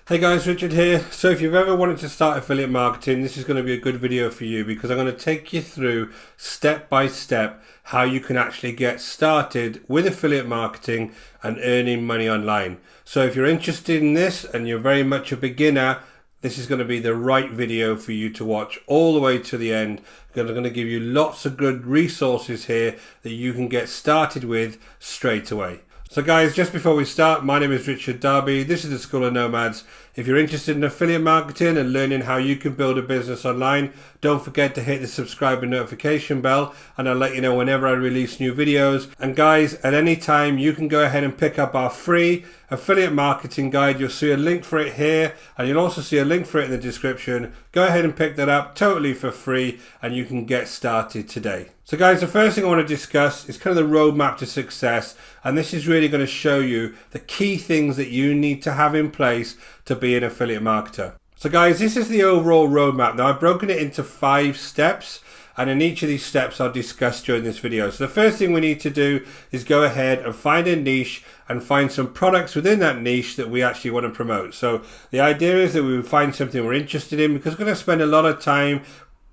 Hey guys, Richard here. So if you've ever wanted to start affiliate marketing, this is going to be a good video for you because I'm going to take you through step by step how you can actually get started with affiliate marketing and earning money online. So if you're interested in this and you're very much a beginner, this is going to be the right video for you to watch all the way to the end. I'm going to give you lots of good resources here that you can get started with straight away. So guys, just before we start, my name is Richard Darby. This is the School of Nomads. If you're interested in affiliate marketing and learning how you can build a business online, don't forget to hit the subscribe and notification bell, and I'll let you know whenever I release new videos. And guys, at any time you can go ahead and pick up our free affiliate marketing guide. You'll see a link for it here, and you'll also see a link for it in the description. Go ahead and pick that up totally for free, and you can get started today. So guys, the first thing I want to discuss is kind of the roadmap to success, and this is really going to show you the key things that you need to have in place to be an affiliate marketer. So guys, this is the overall roadmap. Now I've broken it into 5 steps, and in each of these steps I'll discuss during this video. So the first thing we need to do is go ahead and find a niche and find some products within that niche that we actually want to promote. So the idea is that we would find something we're interested in, because we're going to spend a lot of time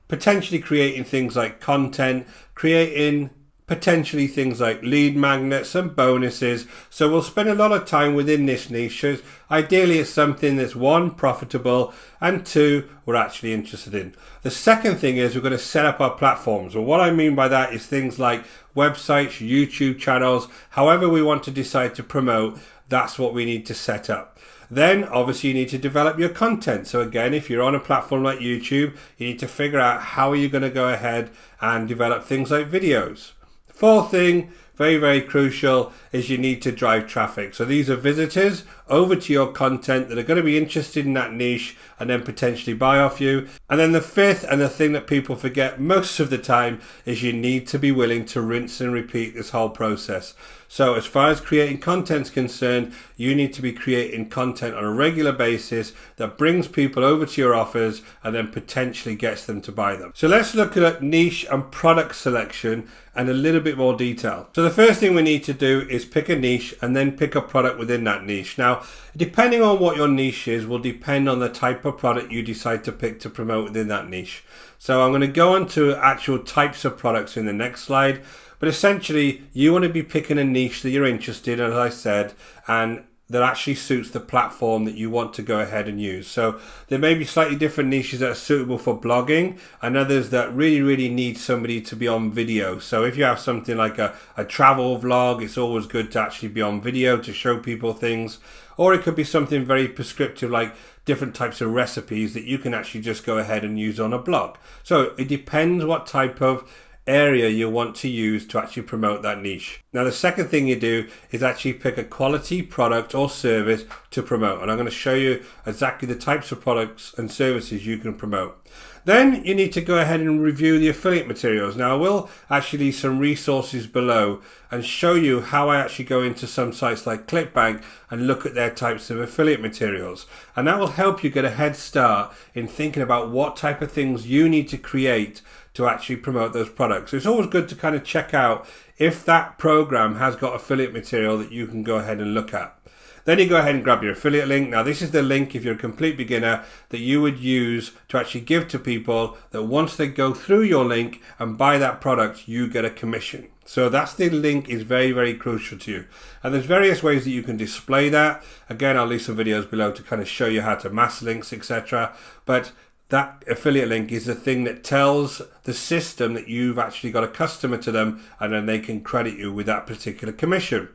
potentially creating things like content, creating potentially things like lead magnets and bonuses. So we'll spend a lot of time within this niche. So ideally it's something that's 1, profitable, and 2, we're actually interested in. The second thing is we're going to set up our platforms. Well, what I mean by that is things like websites, YouTube channels, however we want to decide to promote, that's what we need to set up. Then obviously you need to develop your content. So again, if you're on a platform like YouTube, you need to figure out how are you going to go ahead and develop things like videos. Fourth thing, very crucial, is you need to drive traffic. So these are visitors over to your content that are going to be interested in that niche and then potentially buy off you. And then the fifth, and the thing that people forget most of the time, is you need to be willing to rinse and repeat this whole process. So as far as creating content is concerned, you need to be creating content on a regular basis that brings people over to your offers and then potentially gets them to buy them. So let's look at niche and product selection and a little bit more detail. So the first thing we need to do is pick a niche and then pick a product within that niche. Now, depending on what your niche is will depend on the type of product you decide to pick to promote within that niche. So I'm going to go on to actual types of products in the next slide. But essentially, you want to be picking a niche that you're interested in, as I said, and that actually suits the platform that you want to go ahead and use. So there may be slightly different niches that are suitable for blogging, and others that really need somebody to be on video. So if you have something like a travel vlog, it's always good to actually be on video to show people things. Or it could be something very prescriptive like different types of recipes that you can actually just go ahead and use on a blog. So it depends what type of area you want to use to actually promote that niche. Now the second thing you do is actually pick a quality product or service to promote, and I'm going to show you exactly the types of products and services you can promote. Then you need to go ahead and review the affiliate materials. Now I will actually leave some resources below and show you how I actually go into some sites like ClickBank and look at their types of affiliate materials, and that will help you get a head start in thinking about what type of things you need to create to actually promote those products. So it's always good to kind of check out if that program has got affiliate material that you can go ahead and look at. Then you go ahead and grab your affiliate link. Now this is the link, if you're a complete beginner, that you would use to actually give to people that once they go through your link and buy that product, you get a commission. So that's the link is very crucial to you. And there's various ways that you can display that. Again, I'll leave some videos below to kind of show you how to mass links, etc. But that affiliate link is the thing that tells the system that you've actually got a customer to them, and then they can credit you with that particular commission.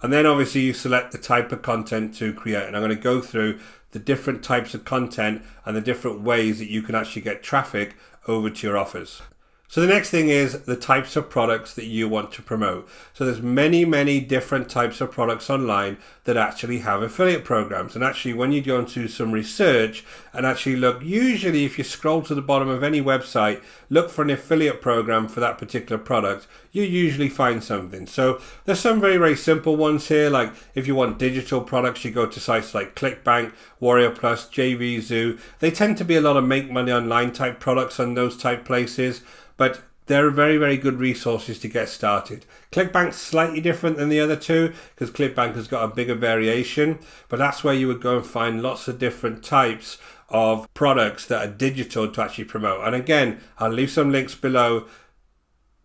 And then obviously you select the type of content to create, and I'm going to go through the different types of content and the different ways that you can actually get traffic over to your offers. So the next thing is the types of products that you want to promote. So there's many different types of products online that actually have affiliate programs. And actually when you go into some research and actually look, usually if you scroll to the bottom of any website, look for an affiliate program for that particular product, you usually find something. So there's some very simple ones here, like if you want digital products, you go to sites like ClickBank, Warrior Plus, JVZoo. They tend to be a lot of make money online type products on those type places. But they're very, very good resources to get started. ClickBank's slightly different than the other two because ClickBank has got a bigger variation, but that's where you would go and find lots of different types of products that are digital to actually promote. And again, I'll leave some links below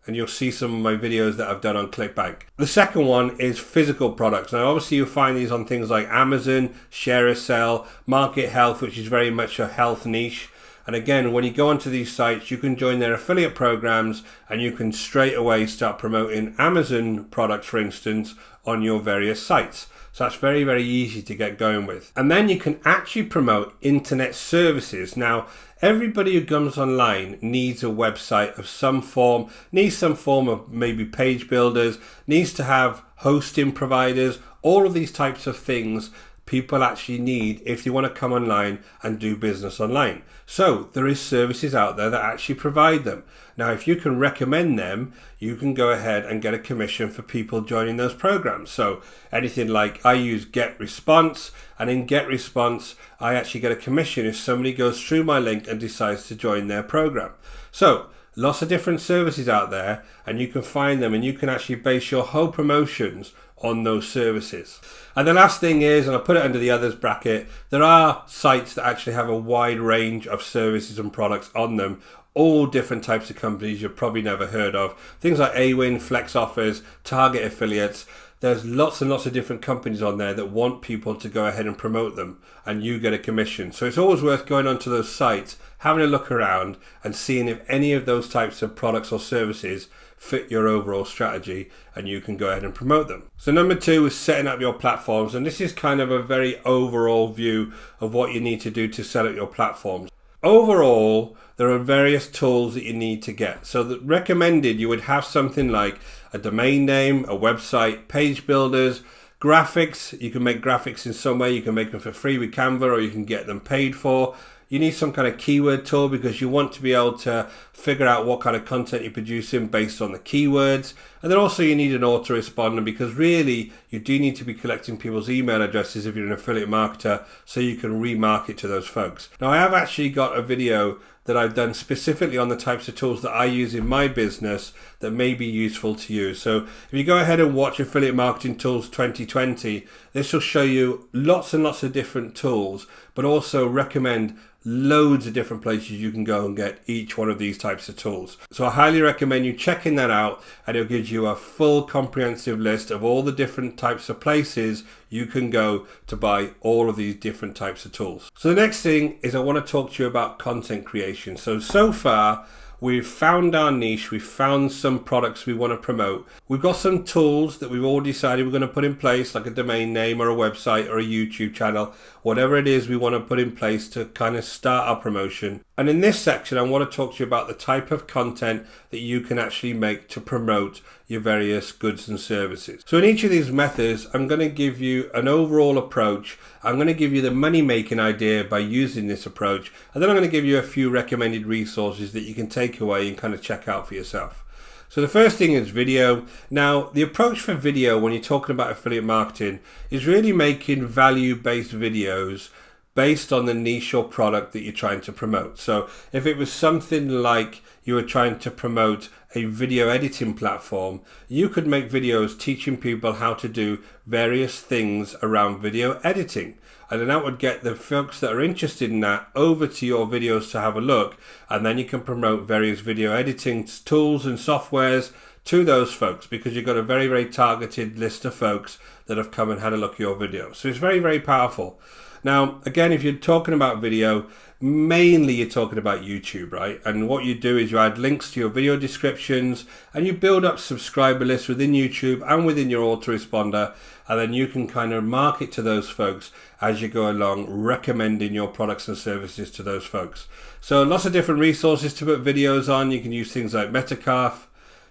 and you'll see some of my videos that I've done on ClickBank. The second one is physical products. Now obviously you'll find these on things like Amazon, Share a Sell, Market Health, which is very much a health niche. And again, when you go onto these sites, you can join their affiliate programs and you can straight away start promoting Amazon products, for instance, on your various sites. So that's very, very easy to get going with. And then you can actually promote internet services. Now, everybody who comes online needs a website of some form, needs some form of maybe page builders, needs to have hosting providers, all of these types of things people actually need if they want to come online and do business online. So there is services out there that actually provide them. Now, if you can recommend them, you can go ahead and get a commission for people joining those programs. So anything like I use Getresponse, and in Getresponse, I actually get a commission if somebody goes through my link and decides to join their program. So lots of different services out there, and you can find them and you can actually base your whole promotions on those services. And the last thing is, and I'll put it under the others bracket, there are sites that actually have a wide range of services and products on them, all different types of companies you've probably never heard of. Things like Awin, Flex Offers, Target Affiliates. There's lots and lots of different companies on there that want people to go ahead and promote them, and you get a commission. So it's always worth going onto those sites, having a look around and seeing if any of those types of products or services fit your overall strategy, and you can go ahead and promote them. So number 2 is setting up your platforms, and this is kind of a very overall view of what you need to do to set up your platforms. Overall, there are various tools that you need to get. So that recommended, you would have something like a domain name, a website, page builders, graphics. You can make graphics in some way. You can make them for free with Canva, or you can get them paid for. You need some kind of keyword tool because you want to be able to figure out what kind of content you're producing based on the keywords. And then also you need an autoresponder, because really you do need to be collecting people's email addresses if you're an affiliate marketer, so you can remarket to those folks. Now I have actually got a video that I've done specifically on the types of tools that I use in my business that may be useful to you. So if you go ahead and watch Affiliate Marketing Tools 2020, this will show you lots and lots of different tools, but also recommend loads of different places you can go and get each one of these types of tools. So I highly recommend you checking that out, and it gives you a full comprehensive list of all the different types of places you can go to buy all of these different types of tools. So the next thing is I want to talk to you about content creation. So far we've found our niche, we've found some products we want to promote. We've got some tools that we've all decided we're going to put in place, like a domain name or a website or a YouTube channel, whatever it is we want to put in place to kind of start our promotion. And in this section, I want to talk to you about the type of content that you can actually make to promote your various goods and services. So in each of these methods, I'm going to give you an overall approach. I'm going to give you the money-making idea by using this approach, and then I'm going to give you a few recommended resources that you can take away and kind of check out for yourself. So the first thing is video. Now, the approach for video when you're talking about affiliate marketing is really making value-based videos based on the niche or product that you're trying to promote. So if it was something like you were trying to promote a video editing platform, you could make videos teaching people how to do various things around video editing. And then that would get the folks that are interested in that over to your videos to have a look. And then you can promote various video editing tools and softwares to those folks, because you've got a very, very targeted list of folks that have come and had a look at your video. So it's very, very powerful. Now, again, if you're talking about video, mainly you're talking about YouTube, right? And what you do is you add links to your video descriptions, and you build up subscriber lists within YouTube and within your autoresponder, and then you can kind of market to those folks as you go along, recommending your products and services to those folks. So lots of different resources to put videos on. You can use things like Metacalf,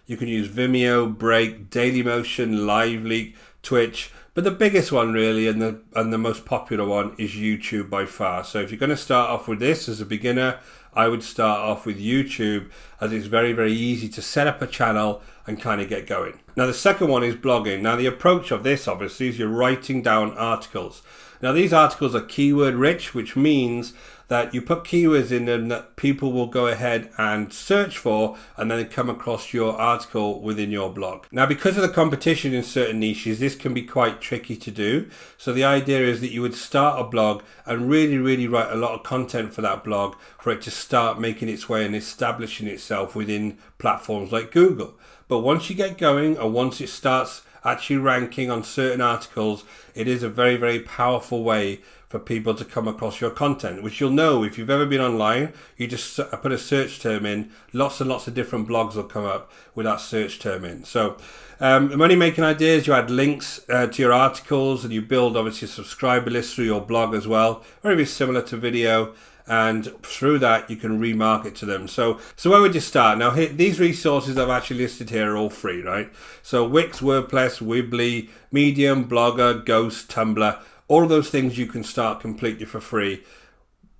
you can use Vimeo, Break, Dailymotion, LiveLeak, Twitch, But the biggest one really and the most popular one is YouTube by far. So if you're going to start off with this as a beginner, I would start off with YouTube, as it's very, very easy to set up a channel and kind of get going. Now the second one is blogging. Now the approach of this obviously is you're writing down articles. Now these articles are keyword rich, which means that you put keywords in them that people will go ahead and search for and then come across your article within your blog. Now because of the competition in certain niches, this can be quite tricky to do. So the idea is that you would start a blog and really write a lot of content for that blog for it to start making its way and establishing itself within platforms like Google. But once you get going and once it starts actually ranking on certain articles, it is a very, very powerful way for people to come across your content, which you'll know if you've ever been online. You just put a search term in, lots and lots of different blogs will come up with that search term in. So money making ideas, you add links to your articles and you build obviously a subscriber list through your blog as well, very similar to video. And through that you can remarket to them. So where would you start? Now here, these resources I've actually listed here are all free, right? So Wix, WordPress, Weebly, Medium, Blogger, Ghost, Tumblr, all of those things you can start completely for free.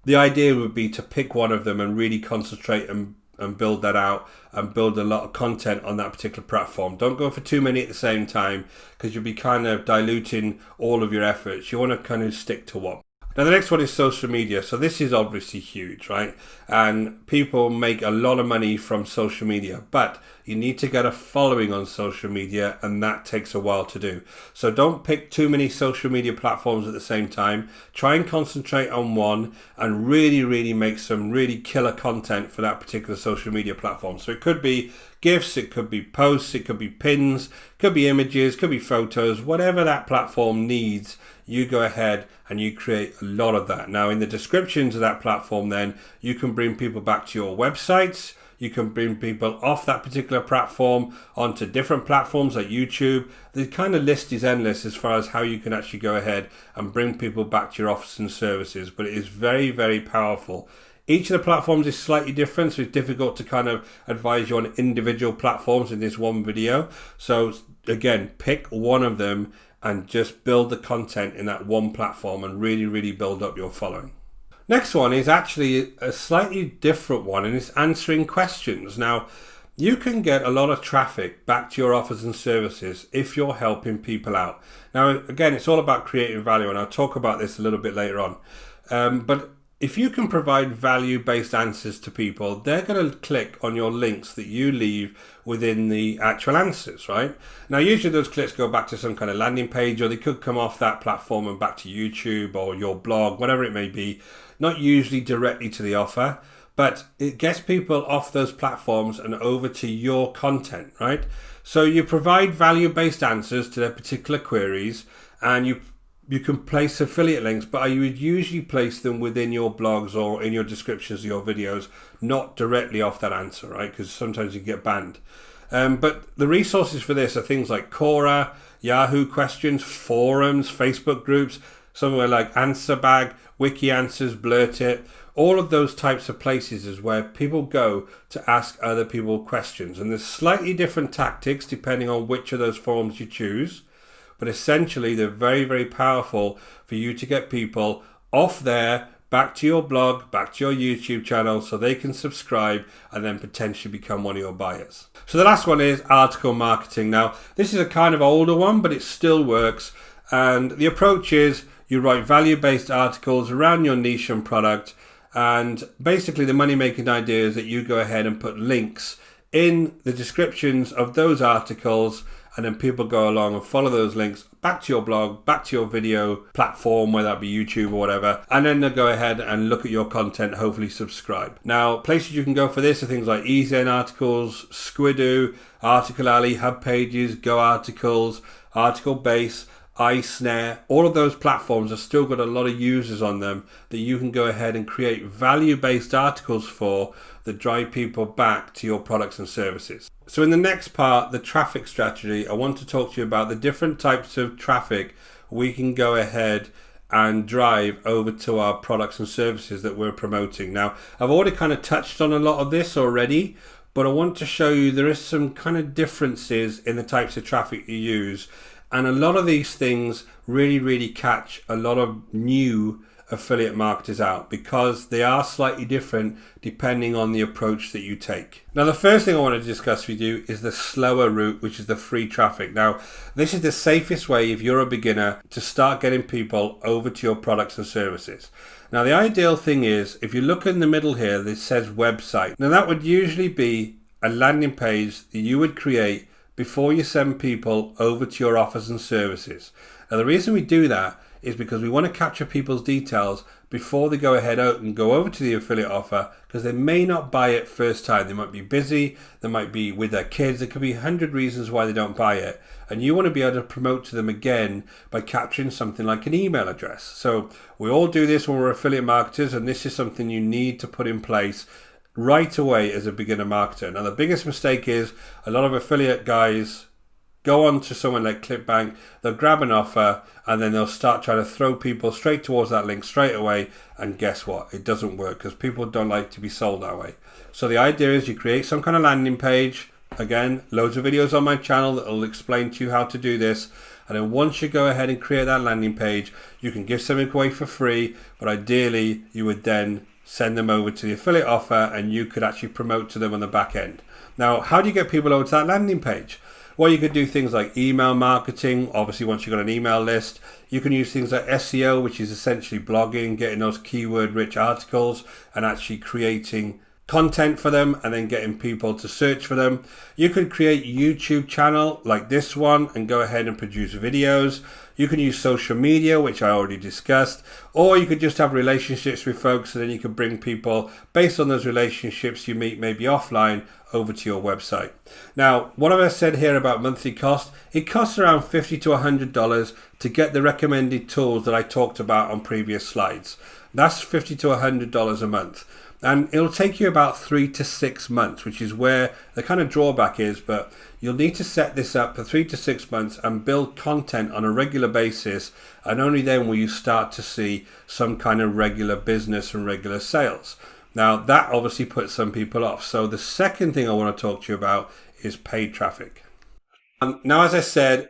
The idea would be to pick one of them and really concentrate and build that out and build a lot of content on that particular platform. Don't go for too many at the same time because you'll be kind of diluting all of your efforts. You want to kind of stick to one. Now the next one is social media. So this is obviously huge, right? And people make a lot of money from social media, but you need to get a following on social media and that takes a while to do. So don't pick too many social media platforms at the same time. Try and concentrate on one and really make some really killer content for that particular social media platform. So it could be GIFs, it could be posts, it could be pins, it could be images, it could be photos, whatever that platform needs, you go ahead and you create a lot of that. Now in the descriptions of that platform then, you can bring people back to your websites, you can bring people off that particular platform onto different platforms like YouTube. The kind of list is endless as far as how you can actually go ahead and bring people back to your offers and services, but it is very powerful. Each of the platforms is slightly different, so it's difficult to kind of advise you on individual platforms in this one video. So again, pick one of them and just build the content in that one platform and really build up your following. Next one is actually a slightly different one, and it's answering questions. Now, you can get a lot of traffic back to your offers and services if you're helping people out. Now, again, it's all about creating value, and I'll talk about this a little bit later on. But if you can provide value-based answers to people, they're going to click on your links that you leave within the actual answers, right? Now, usually those clicks go back to some kind of landing page, or they could come off that platform and back to YouTube or your blog, whatever it may be. Not usually directly to the offer, but it gets people off those platforms and over to your content, right? So you provide value-based answers to their particular queries, and you can place affiliate links, but you would usually place them within your blogs or in your descriptions of your videos, not directly off that answer, right? Because sometimes you get banned. But the resources for this are things like Quora, Yahoo questions, forums, Facebook groups, somewhere like AnswerBag, Wiki Answers, Blurt It. All of those types of places is where people go to ask other people questions. And there's slightly different tactics depending on which of those forums you choose. But essentially, they're very powerful for you to get people off there, back to your blog, back to your YouTube channel, so they can subscribe and then potentially become one of your buyers. So the last one is article marketing. Now, this is a kind of older one, but it still works. And the approach is you write value-based articles around your niche and product. And basically, the money-making idea is that you go ahead and put links in the descriptions of those articles, and then people go along and follow those links back to your blog, back to your video platform, whether that be YouTube or whatever, and then they'll go ahead and look at your content, hopefully subscribe. Now, places you can go for this are things like eZen articles, Squidoo, Article Alley, Hub Pages, Go Articles, Article Base, iSnare. All of those platforms have still got a lot of users on them that you can go ahead and create value-based articles for that drive people back to your products and services. So in the next part, the traffic strategy, I want to talk to you about the different types of traffic we can go ahead and drive over to our products and services that we're promoting. Now, I've already kind of touched on a lot of this already, but I want to show you there is some kind of differences in the types of traffic you use. And a lot of these things really catch a lot of new affiliate marketers out because they are slightly different depending on the approach that you take. Now, the first thing I want to discuss with you is the slower route, which is the free traffic. Now, this is the safest way if you're a beginner to start getting people over to your products and services. Now, the ideal thing is if you look in the middle here, this says website. Now, that would usually be a landing page that you would create before you send people over to your offers and services. Now, the reason we do that is because we want to capture people's details before they go ahead out and go over to the affiliate offer, because they may not buy it first time. They might be busy, they might be with their kids, there could be 100 reasons why they don't buy it. And you want to be able to promote to them again by capturing something like an email address. So we all do this when we're affiliate marketers, and this is something you need to put in place right away as a beginner marketer. Now, the biggest mistake is a lot of affiliate guys go on to someone like ClickBank, they'll grab an offer, and then they'll start trying to throw people straight towards that link straight away. And guess what? It doesn't work because people don't like to be sold that way. So the idea is you create some kind of landing page. Again, loads of videos on my channel that will explain to you how to do this. And then once you go ahead and create that landing page, you can give something away for free, but ideally you would then send them over to the affiliate offer and you could actually promote to them on the back end. Now, how do you get people over to that landing page? Well, you could do things like email marketing. Obviously, once you've got an email list, you can use things like SEO, which is essentially blogging, getting those keyword-rich articles and actually creating content for them and then getting people to search for them. You could create a YouTube channel like this one and go ahead and produce videos. You can use social media, which I already discussed, or you could just have relationships with folks and then you can bring people based on those relationships you meet maybe offline over to your website. Now, what have I said here about monthly cost? It costs around $50 to $100 to get the recommended tools that I talked about on previous slides. That's $50 to $100 a month. And it'll take you about 3 to 6 months, which is where the kind of drawback is, but you'll need to set this up for 3 to 6 months and build content on a regular basis, and only then will you start to see some kind of regular business and regular sales. Now, that obviously puts some people off. So the second thing I want to talk to you about is paid traffic. Now, as I said,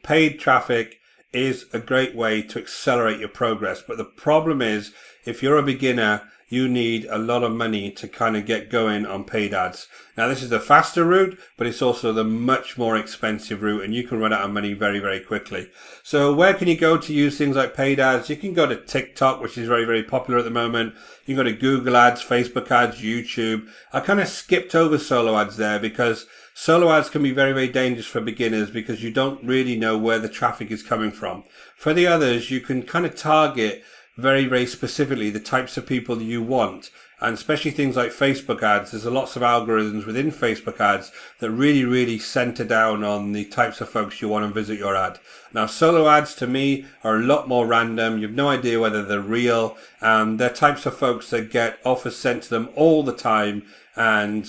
paid traffic is a great way to accelerate your progress, but the problem is if you're a beginner, you need a lot of money to kind of get going on paid ads. Now, this is the faster route, but it's also the much more expensive route, and you can run out of money very quickly. So where can you go to use things like paid ads? You can go to TikTok, which is very popular at the moment. You can go to Google ads, Facebook ads, YouTube. I kind of skipped over solo ads there because solo ads can be very dangerous for beginners because you don't really know where the traffic is coming from. For the others, you can kind of target very specifically the types of people that you want, and especially things like Facebook ads. There's lots of algorithms within Facebook ads that really center down on the types of folks you want to visit your ad. Now, solo ads to me are a lot more random. You've no idea whether they're real, and they're types of folks that get offers sent to them all the time, and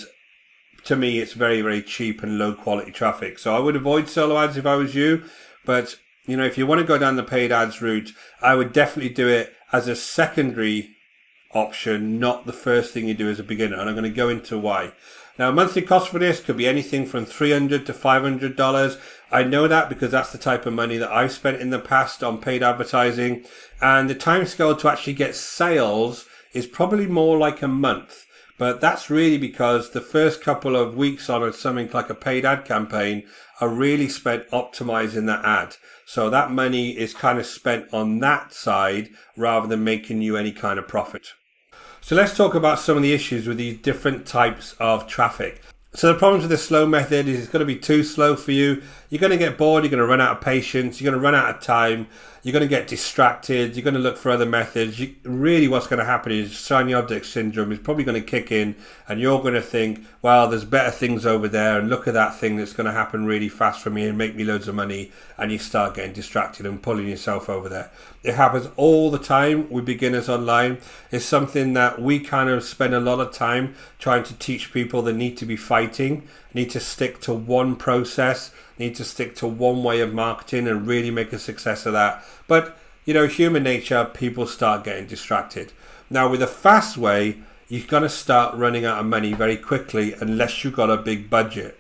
to me it's very cheap and low quality traffic. So I would avoid solo ads if I was you, but you know, if you want to go down the paid ads route, I would definitely do it as a secondary option, not the first thing you do as a beginner. And I'm going to go into why. Now, monthly cost for this could be anything from $300 to $500. I know that because that's the type of money that I've spent in the past on paid advertising. And the time scale to actually get sales is probably more like a month. But that's really because the first couple of weeks on something like a paid ad campaign are really spent optimizing that ad. So that money is kind of spent on that side rather than making you any kind of profit. So let's talk about some of the issues with these different types of traffic. So the problems with the slow method is it's going to be too slow for you. You're going to get bored, you're going to run out of patience, you're going to run out of time, you're going to get distracted, you're going to look for other methods. Really what's going to happen is shiny object syndrome is probably going to kick in and you're going to think, well, there's better things over there and look at that thing that's going to happen really fast for me and make me loads of money, and you start getting distracted and pulling yourself over there. It happens all the time with beginners online. It's something that we kind of spend a lot of time trying to teach people that need to be fighting, need to stick to one process, need to stick to one way of marketing and really make a success of that. But, you know, human nature, people start getting distracted. Now, with a fast way, you're going to start running out of money very quickly unless you've got a big budget.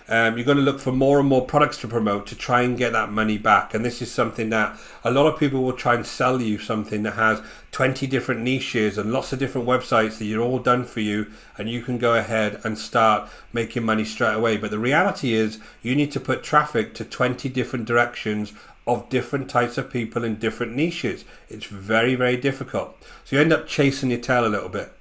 You're going to look for more and more products to promote to try and get that money back. And this is something that a lot of people will try and sell you something that has 20 different niches and lots of different websites that you're all done for you, and you can go ahead and start making money straight away. But the reality is you need to put traffic to 20 different directions of different types of people in different niches. It's very, very difficult. So you end up chasing your tail a little bit.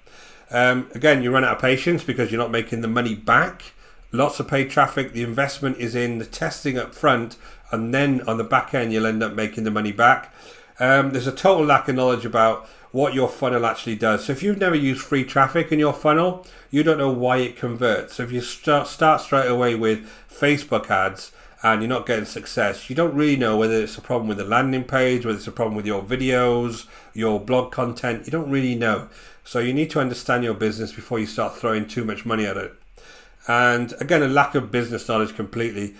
Again, you run out of patience because you're not making the money back. Lots of paid traffic. The investment is in the testing up front, and then on the back end you'll end up making the money back. There's a total lack of knowledge about what your funnel actually does. So if you've never used free traffic in your funnel, you don't know why it converts. So if you start straight away with Facebook ads and you're not getting success, you don't really know whether it's a problem with the landing page, whether it's a problem with your videos, your blog content. You don't really know. So you need to understand your business before you start throwing too much money at it. And again, a lack of business knowledge completely.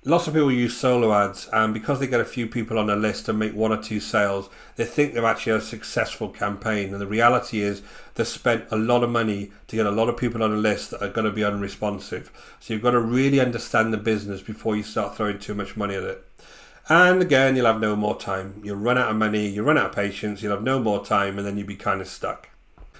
Lots of people use solo ads, and because they get a few people on a list and make 1 or 2 sales, they think they've actually had a successful campaign. And the reality is they've spent a lot of money to get a lot of people on a list that are going to be unresponsive. So you've got to really understand the business before you start throwing too much money at it. And again, you'll have no more time. You'll run out of money, you'll run out of patience, you'll have no more time, and then you'll be kind of stuck.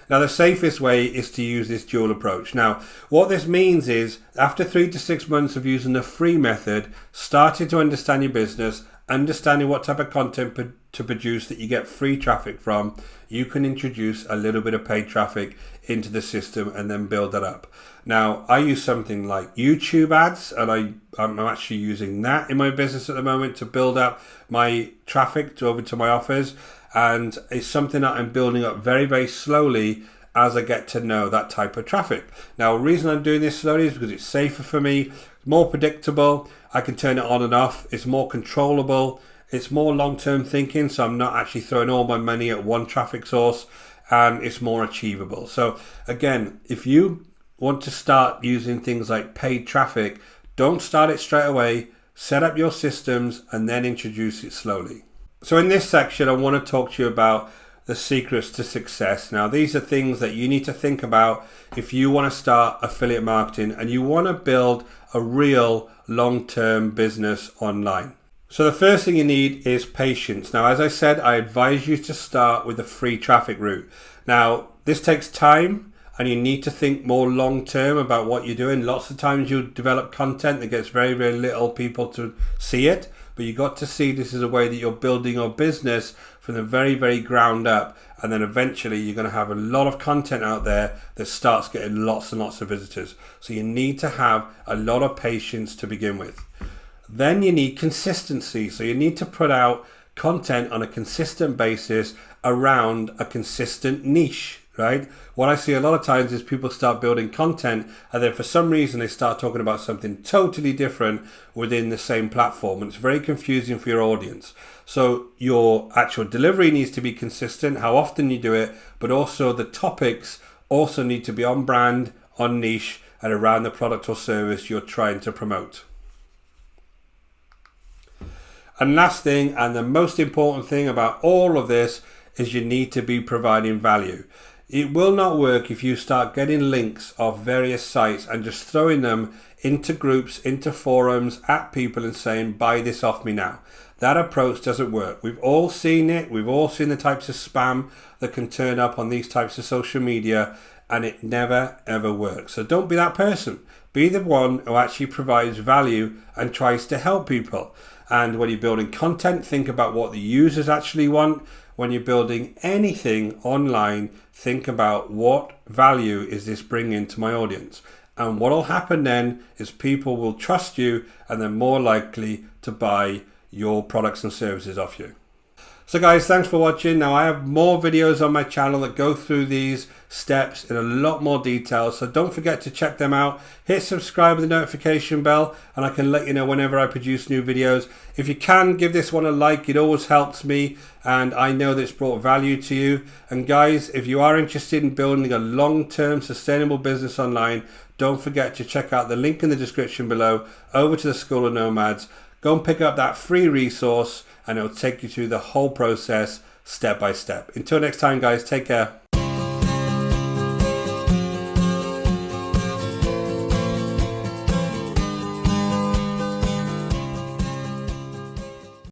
Now, the safest way is to use this dual approach. Now, what this means is after 3 to 6 months of using the free method, starting to understand your business, understanding what type of content to produce that you get free traffic from, you can introduce a little bit of paid traffic into the system and then build that up. Now, I use something like YouTube ads, and I'm actually using that in my business at the moment to build up my traffic over to my offers. And it's something that I'm building up very, very slowly as I get to know that type of traffic. Now, the reason I'm doing this slowly is because it's safer for me, more predictable, I can turn it on and off, it's more controllable, it's more long-term thinking, so I'm not actually throwing all my money at one traffic source, and it's more achievable. So again, if you want to start using things like paid traffic, don't start it straight away, set up your systems and then introduce it slowly. So in this section, I want to talk to you about the secrets to success. Now, these are things that you need to think about if you want to start affiliate marketing and you want to build a real long-term business online. So the first thing you need is patience. Now, as I said, I advise you to start with a free traffic route. Now, this takes time and you need to think more long-term about what you're doing. Lots of times you'll develop content that gets very, very little people to see it. But you got to see this as a way that you're building your business from the very, very ground up. And then eventually you're going to have a lot of content out there that starts getting lots and lots of visitors. So you need to have a lot of patience to begin with. Then you need consistency. So you need to put out content on a consistent basis around a consistent niche, right? What I see a lot of times is people start building content and then for some reason they start talking about something totally different within the same platform, and it's very confusing for your audience. So your actual delivery needs to be consistent, how often you do it, but also the topics also need to be on brand, on niche, and around the product or service you're trying to promote. And last thing, and the most important thing about all of this, is you need to be providing value. It will not work if you start getting links of various sites and just throwing them into groups, into forums, at people and saying, buy this off me now. That approach doesn't work. We've all seen it. We've all seen the types of spam that can turn up on these types of social media, and it never, ever works. So don't be that person. Be the one who actually provides value and tries to help people. And when you're building content, think about what the users actually want. When you're building anything online, think about what value is this bringing to my audience. And what will happen then is people will trust you and they're more likely to buy your products and services off you. So guys, thanks for watching. Now I have more videos on my channel that go through these steps in a lot more detail, so don't forget to check them out. Hit subscribe with the notification bell and I can let you know whenever I produce new videos. If you can, give this one a like, it always helps me and I know that it's brought value to you. And guys, if you are interested in building a long-term sustainable business online, don't forget to check out the link in the description below over to the School of Nomads. Go and pick up that free resource and it'll take you through the whole process step by step. Until next time guys, take care.